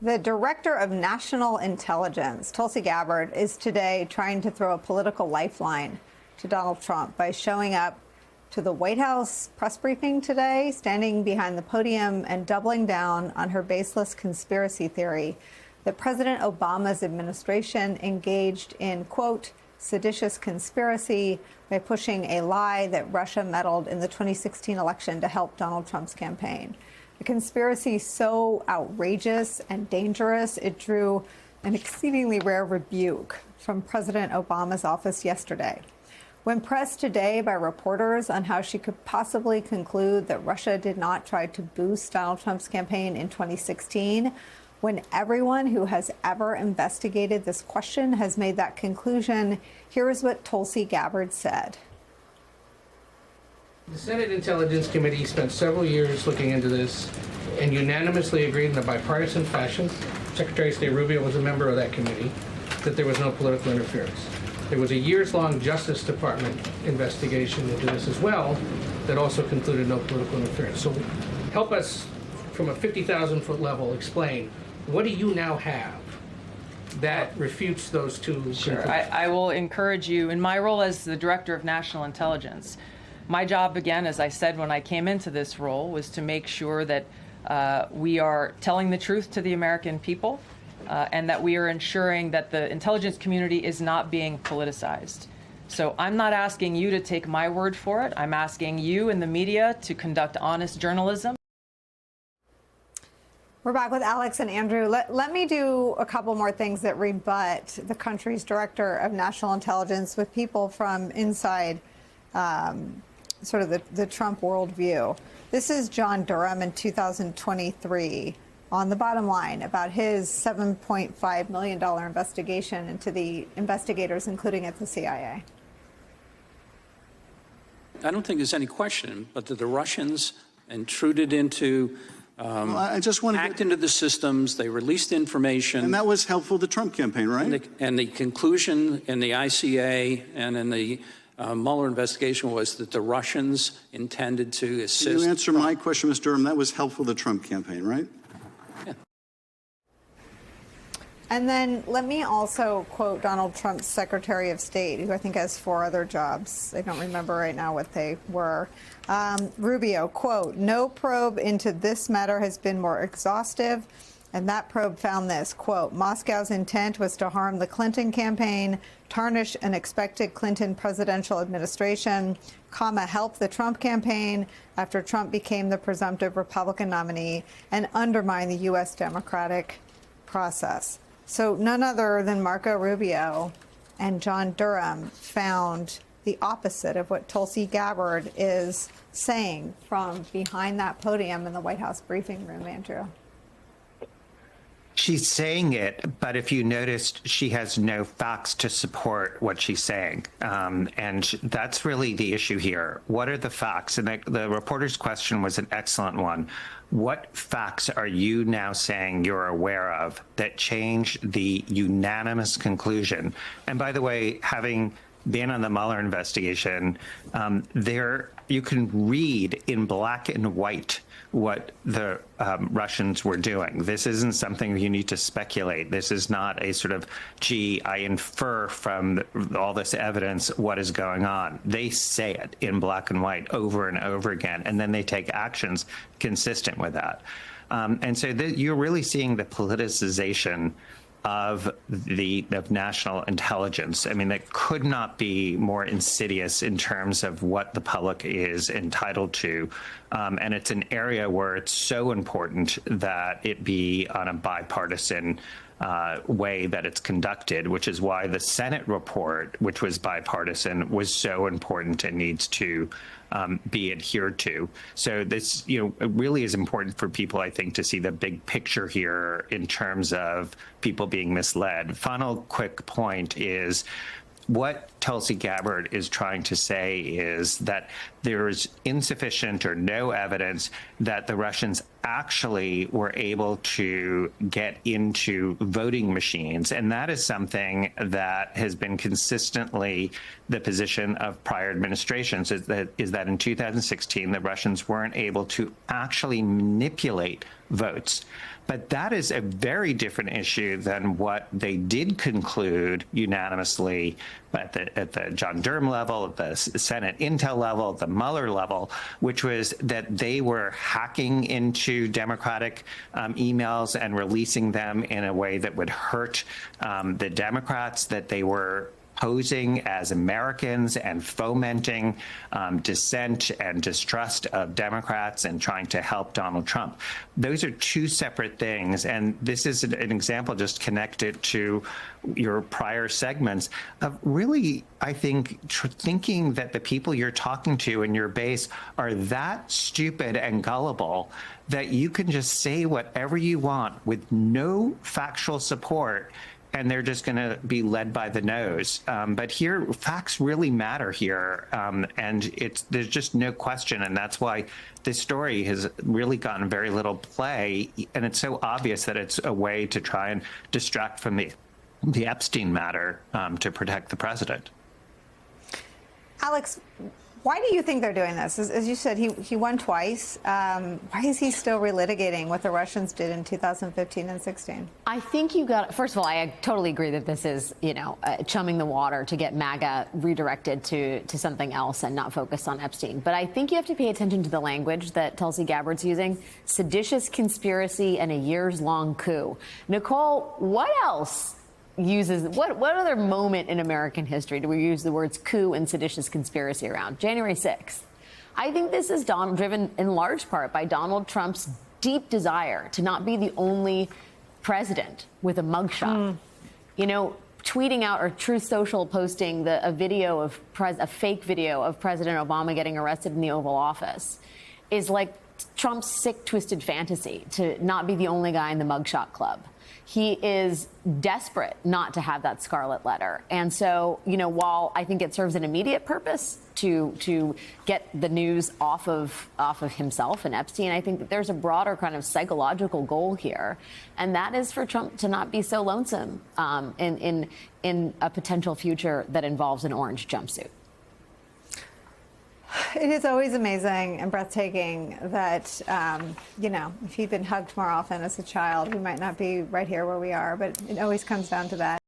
The director of national intelligence, Tulsi Gabbard, is today trying to throw a political lifeline to Donald Trump by showing up to the White House press briefing today, standing behind the podium and doubling down on her baseless conspiracy theory that President Obama's administration engaged in, quote, seditious conspiracy by pushing a lie that Russia meddled in the 2016 election to help Donald Trump's campaign. A conspiracy so outrageous and dangerous, it drew an exceedingly rare rebuke from President Obama's office yesterday. When pressed today by reporters on how she could possibly conclude that Russia did not try to boost Donald Trump's campaign in 2016, when everyone who has ever investigated this question has made that conclusion, here is what Tulsi Gabbard said. The Senate Intelligence Committee spent several years looking into this and unanimously agreed in a bipartisan fashion, Secretary of State Rubio was a member of that committee, that there was no political interference. There was a years-long Justice Department investigation into this as well that also concluded no political interference. So help us, from a 50,000-foot level, explain, what do you now have that refutes those two? Sure. I will encourage you, in my role as the Director of National Intelligence, my job, again, as I said when I came into this role, was to make sure that we are telling the truth to the American people and that we are ensuring that the intelligence community is not being politicized. So I'm not asking you to take my word for it. I'm asking you and the media to conduct honest journalism. We're back with Alex and Andrew. Let me do a couple more things that rebut the country's Director of National Intelligence with people from inside sort of the Trump worldview. This is John Durham in 2023 on the bottom line about his $7.5 million investigation into the investigators, including at the CIA. I don't think there's any question, but that the Russians intruded into, hacked into the systems, they released information. And that was helpful to the Trump campaign, right? And the conclusion in the ICA and in the Mueller investigation was that the Russians intended to assist. Can you answer my question, Mr. Durham? That was helpful to the Trump campaign, right? Yeah. And then let me also quote Donald Trump's Secretary of State, who I think has 4 other jobs. I don't remember right now what they were. Rubio, quote, no probe into this matter has been more exhaustive. And that probe found this, quote, Moscow's intent was to harm the Clinton campaign, tarnish an expected Clinton presidential administration, help the Trump campaign after Trump became the presumptive Republican nominee, and undermine the U.S. democratic process. So none other than Marco Rubio and John Durham found the opposite of what Tulsi Gabbard is saying from behind that podium in the White House briefing room, Andrew. She's saying it, but if you noticed, she has no facts to support what she's saying. And that's really the issue here. What are the facts? And the reporter's question was an excellent one. What facts are you now saying you're aware of that change the unanimous conclusion? And by the way, having been on the Mueller investigation, you can read in black and white what the Russians were doing. This isn't something you need to speculate. This is not a sort of, gee, I infer from all this evidence what is going on. They say it in black and white over and over again, and then they take actions consistent with that. And so you're really seeing the politicization of national intelligence. I mean, that could not be more insidious in terms of what the public is entitled to. And it's an area where it's so important that it be on a bipartisan way that it's conducted, which is why the Senate report, which was bipartisan, was so important and needs to be adhered to. So this, it really is important for people, I think, to see the big picture here in terms of people being misled. Final quick point is what Tulsi Gabbard is trying to say is that there is insufficient or no evidence that the Russians actually were able to get into voting machines. And that is something that has been consistently the position of prior administrations, is that in 2016, the Russians weren't able to actually manipulate votes. But that is a very different issue than what they did conclude unanimously at the John Durham level, at the Senate Intel level, at the Mueller level, which was that they were hacking into Democratic emails and releasing them in a way that would hurt the Democrats, that they were posing as Americans and fomenting dissent and distrust of Democrats and trying to help Donald Trump. Those are two separate things. And this is an example just connected to your prior segments of really, I think, thinking that the people you're talking to in your base are that stupid and gullible that you can just say whatever you want with no factual support, and they're just going to be led by the nose. But here, facts really matter here, and there's just no question, and that's why this story has really gotten very little play, and it's so obvious that it's a way to try and distract from the Epstein matter to protect the president. Alex, why do you think they're doing this? As you said, he won twice. Why is he still relitigating what the Russians did in 2015 and 16? I think first of all, I totally agree that this is, chumming the water to get MAGA redirected to something else and not focus on Epstein. But I think you have to pay attention to the language that Tulsi Gabbard's using: seditious conspiracy and a years-long coup. Nicole, what else what other moment in American history do we use the words coup and seditious conspiracy around? January 6th. I think this is driven in large part by Donald Trump's deep desire to not be the only president with a mugshot. Tweeting out or Truth Social posting a fake video of President Obama getting arrested in the Oval Office is like Trump's sick, twisted fantasy to not be the only guy in the mugshot club. He is desperate not to have that scarlet letter. And so, while I think it serves an immediate purpose to get the news off of himself and Epstein, I think that there's a broader kind of psychological goal here. And that is for Trump to not be so lonesome in a potential future that involves an orange jumpsuit. It is always amazing and breathtaking that, if he'd been hugged more often as a child, we might not be right here where we are. But it always comes down to that.